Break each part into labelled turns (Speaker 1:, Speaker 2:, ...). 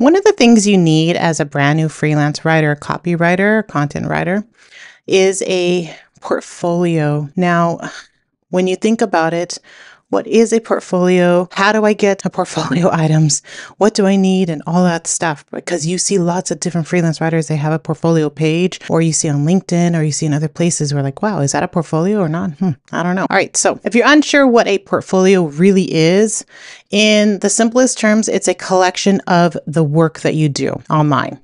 Speaker 1: One of the things you need as a brand new freelance writer, copywriter, content writer is a portfolio. Now, when you think about it, what is a portfolio? How do I get a portfolio items? What do I need? And all that stuff. Because you see lots of different freelance writers, they have a portfolio page, or you see on LinkedIn, or you see in other places where like, wow, is that a portfolio or not? I don't know. All right. So if you're unsure what a portfolio really is, in the simplest terms, it's a collection of the work that you do online.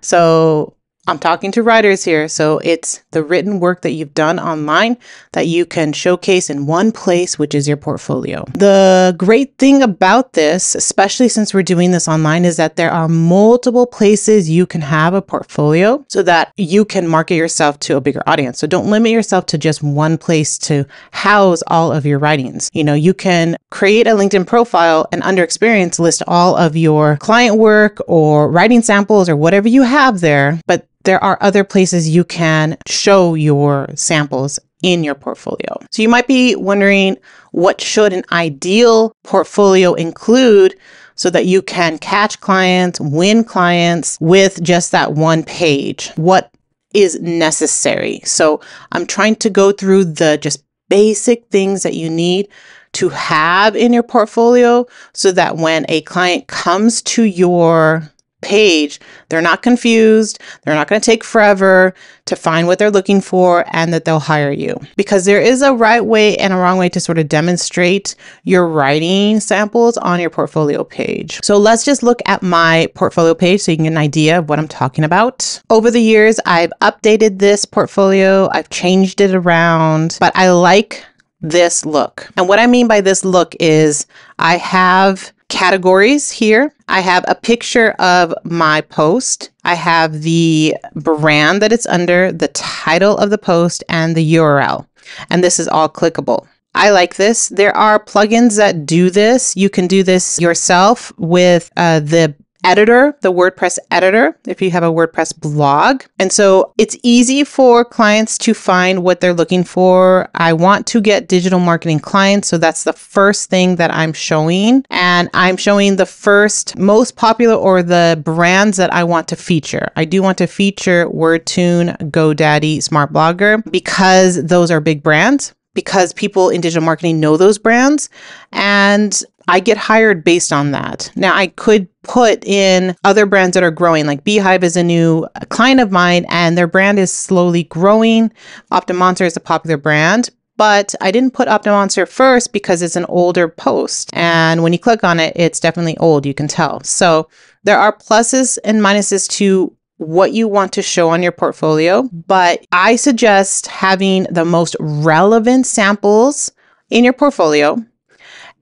Speaker 1: So I'm talking to writers here. So it's the written work that you've done online that you can showcase in one place, which is your portfolio. The great thing about this, especially since we're doing this online, is that there are multiple places you can have a portfolio so that you can market yourself to a bigger audience. So don't limit yourself to just one place to house all of your writings. You can create a LinkedIn profile and under experience list all of your client work or writing samples or whatever you have there, but there are other places you can show your samples in your portfolio. So you might be wondering, what should an ideal portfolio include so that you can catch clients, win clients with just that one page? What is necessary? So I'm trying to go through the just basic things that you need to have in your portfolio so that when a client comes to your page, they're not confused, they're not going to take forever to find what they're looking for, and that they'll hire you. Because there is a right way and a wrong way to sort of demonstrate your writing samples on your portfolio page. So let's just look at my portfolio page so you can get an idea of what I'm talking about. Over the years, I've updated this portfolio, I've changed it around, but I like this look. And what I mean by this look is I have categories here. I have a picture of my post. I have the brand that it's under, the title of the post, and the URL. And this is all clickable. I like this. There are plugins that do this. You can do this yourself with the editor, the WordPress editor, if you have a WordPress blog. And so it's easy for clients to find what they're looking for. I want to get digital marketing clients. So that's the first thing that I'm showing. And I'm showing the first most popular or the brands that I want to feature. I do want to feature WordTune, GoDaddy, Smart Blogger, because those are big brands, because people in digital marketing know those brands. And I get hired based on that. Now, I could put in other brands that are growing, like Beehive is a new client of mine and their brand is slowly growing. Optimonster is a popular brand, but I didn't put Optimonster first because it's an older post. And when you click on it, it's definitely old, you can tell. So there are pluses and minuses to what you want to show on your portfolio, but I suggest having the most relevant samples in your portfolio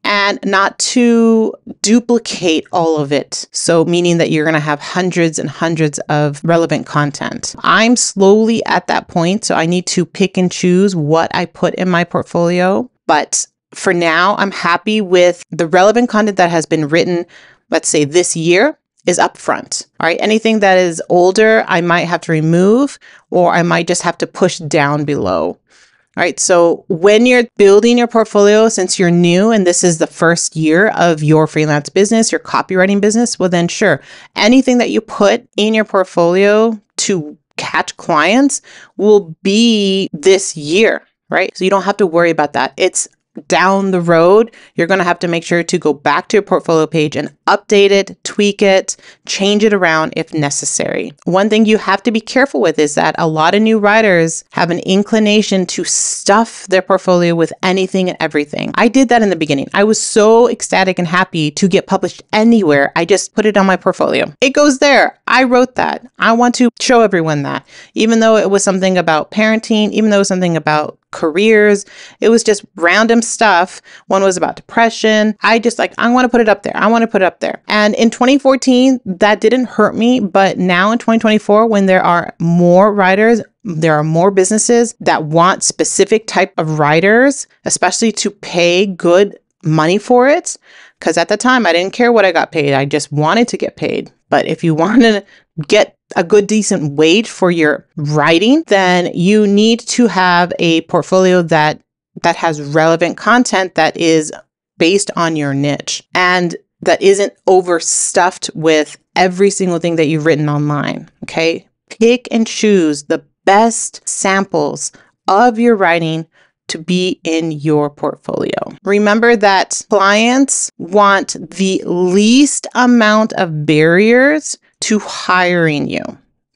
Speaker 1: and not to duplicate all of it. So meaning that you're going to have hundreds and hundreds of relevant content. I'm slowly at that point, so I need to pick and choose what I put in my portfolio. But for now, I'm happy with the relevant content that has been written, let's say this year, is up front. All right. Anything that is older, I might have to remove, or I might just have to push down below. All right. So when you're building your portfolio, since you're new and this is the first year of your freelance business, your copywriting business, well, then sure, anything that you put in your portfolio to catch clients will be this year, right? So you don't have to worry about that. It's down the road. You're going to have to make sure to go back to your portfolio page and update it, tweak it, change it around if necessary. One thing you have to be careful with is that a lot of new writers have an inclination to stuff their portfolio with anything and everything. I did that in the beginning. I was so ecstatic and happy to get published anywhere. I just put it on my portfolio. It goes there. I wrote that. I want to show everyone that. Even though it was something about parenting, even though it was something about careers, it was just random stuff. One was about depression. I want to put it up there. I want to put it up there. And in 2014, that didn't hurt me. But now in 2024, when there are more writers, there are more businesses that want specific type of writers, especially to pay good money for it. Because at the time, I didn't care what I got paid. I just wanted to get paid. But if you want to get a good, decent wage for your writing, then you need to have a portfolio that has relevant content that is based on your niche. And that isn't overstuffed with every single thing that you've written online. Okay. Pick and choose the best samples of your writing to be in your portfolio. Remember that clients want the least amount of barriers to hiring you.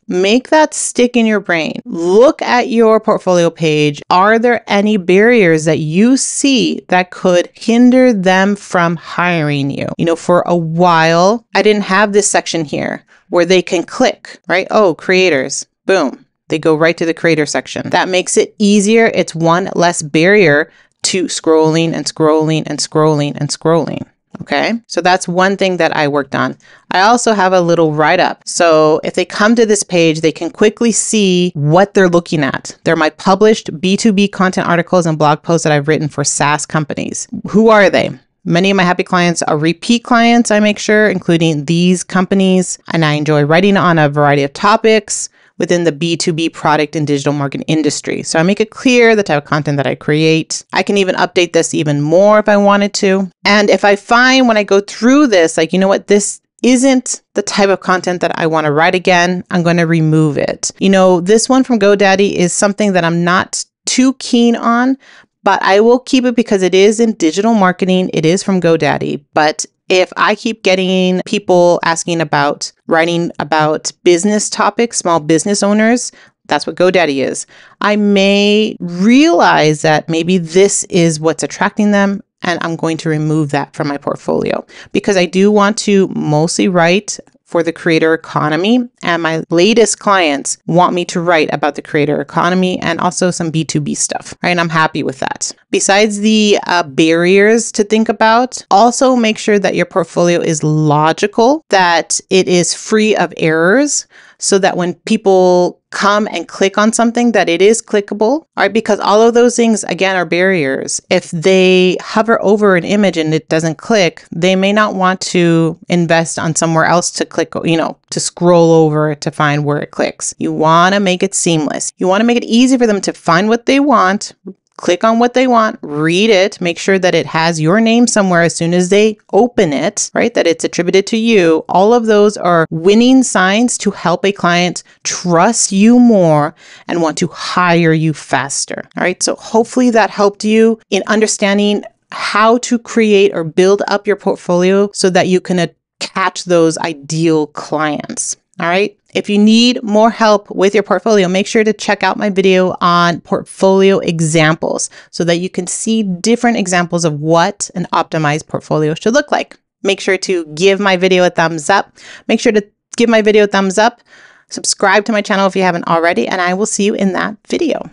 Speaker 1: Make that stick in your brain. Look at your portfolio page. Are there any barriers that you see that could hinder them from hiring you? You know, for a while, I didn't have this section here where they can click, right? Oh, creators, boom. They go right to the creator section. That makes it easier. It's one less barrier to scrolling and scrolling and scrolling and scrolling. Okay, so that's one thing that I worked on. I also have a little write-up. So if they come to this page, they can quickly see what they're looking at. They're my published B2B content articles and blog posts that I've written for SaaS companies. Who are they? Many of my happy clients are repeat clients, I make sure, including these companies. And I enjoy writing on a variety of topics within the B2B product and digital marketing industry. So I make it clear the type of content that I create. I can even update this even more if I wanted to. And if I find when I go through this, like, you know what, this isn't the type of content that I want to write again, I'm going to remove it. You know, this one from GoDaddy is something that I'm not too keen on, but I will keep it because it is in digital marketing. It is from GoDaddy, but if I keep getting people asking about writing about business topics, small business owners, that's what GoDaddy is. I may realize that maybe this is what's attracting them, and I'm going to remove that from my portfolio because I do want to mostly write for the creator economy, and my latest clients want me to write about the creator economy and also some B2B stuff, right? And I'm happy with that. Besides the barriers to think about, also make sure that your portfolio is logical, that it is free of errors, so that when people come and click on something, that it is clickable, all right? Because all of those things, again, are barriers. If they hover over an image and it doesn't click, they may not want to invest on somewhere else to click, you know, to scroll over to find where it clicks. You want to make it seamless. You want to make it easy for them to find what they want, click on what they want, read it, make sure that it has your name somewhere as soon as they open it, right? That it's attributed to you. All of those are winning signs to help a client trust you more and want to hire you faster. All right. So hopefully that helped you in understanding how to create or build up your portfolio so that you can catch those ideal clients. All right. If you need more help with your portfolio, make sure to check out my video on portfolio examples so that you can see different examples of what an optimized portfolio should look like. Make sure to give my video a thumbs up. Make sure to give my video a thumbs up. Subscribe to my channel if you haven't already, and I will see you in that video.